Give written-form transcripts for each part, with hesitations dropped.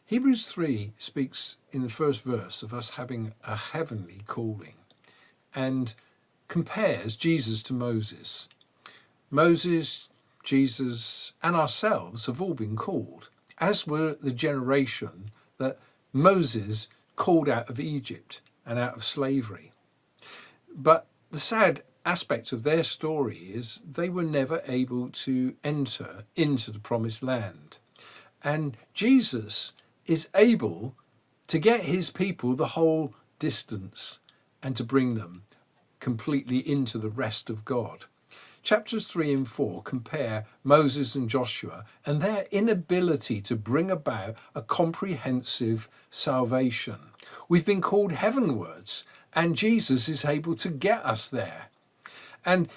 Hebrews 3 speaks in the first verse of us having a heavenly calling and compares Jesus to Moses. Moses, Jesus, and ourselves have all been called, as were the generation that Moses called out of Egypt and out of slavery. But the sad aspect of their story is they were never able to enter into the promised land. And Jesus is able to get his people the whole distance and to bring them completely into the rest of God. Chapters 3 and 4 compare Moses and Joshua and their inability to bring about a comprehensive salvation. We've been called heavenwards, and Jesus is able to get us there. And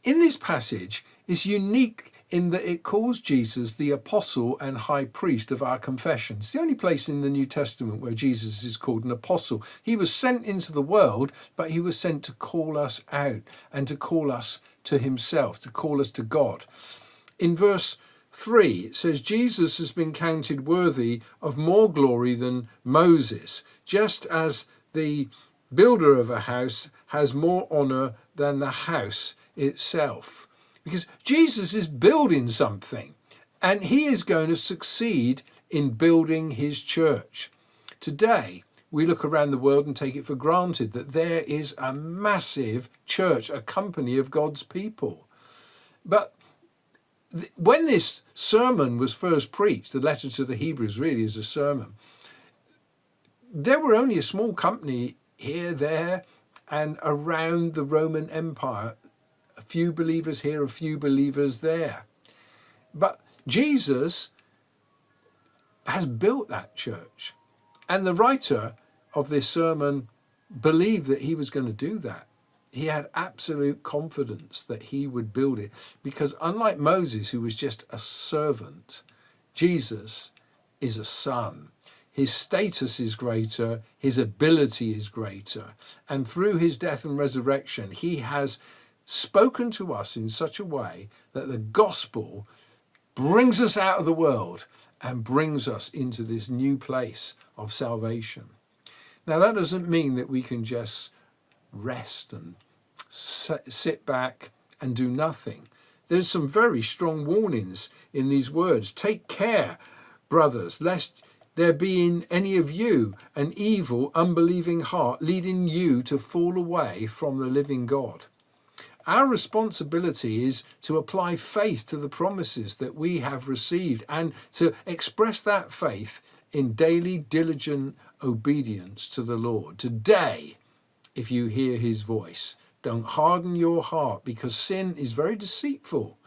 in this passage is unique in that it calls Jesus the apostle and high priest of our confession. It's the only place in the New Testament where Jesus is called an apostle. He was sent into the world, but he was sent to call us out and to call us to himself, to call us to God. In verse 3, it says, Jesus has been counted worthy of more glory than Moses, just as the builder of a house has more honor than the house itself. Because Jesus is building something, and he is going to succeed in building his church. Today, we look around the world and take it for granted that there is a massive church, a company of God's people. But when this sermon was first preached, the letter to the Hebrews really is a sermon, there were only a small company here, there, and around the Roman Empire. A few believers here, a few believers there. But Jesus has built that church. And the writer of this sermon believed that he was going to do that. He had absolute confidence that he would build it. Because unlike Moses, who was just a servant, Jesus is a son. His status is greater, his ability is greater. And through his death and resurrection, he has spoken to us in such a way that the gospel brings us out of the world and brings us into this new place of salvation. Now, that doesn't mean that we can just rest and sit back and do nothing. There's some very strong warnings in these words. Take care, brothers, lest there be in any of you an evil, unbelieving heart leading you to fall away from the living God. Our responsibility is to apply faith to the promises that we have received and to express that faith in daily, diligent obedience to the Lord. Today, if you hear his voice, don't harden your heart, because sin is very deceitful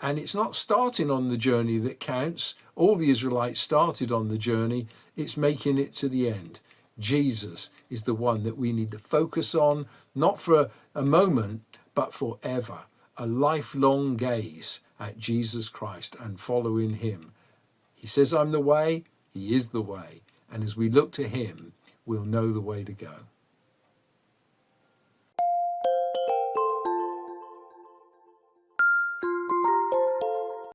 and it's not starting on the journey that counts. All the Israelites started on the journey. It's making it to the end. Jesus is the one that we need to focus on, not for a moment, but forever, a lifelong gaze at Jesus Christ and following him. He says, I'm the way, he is the way. And as we look to him, we'll know the way to go.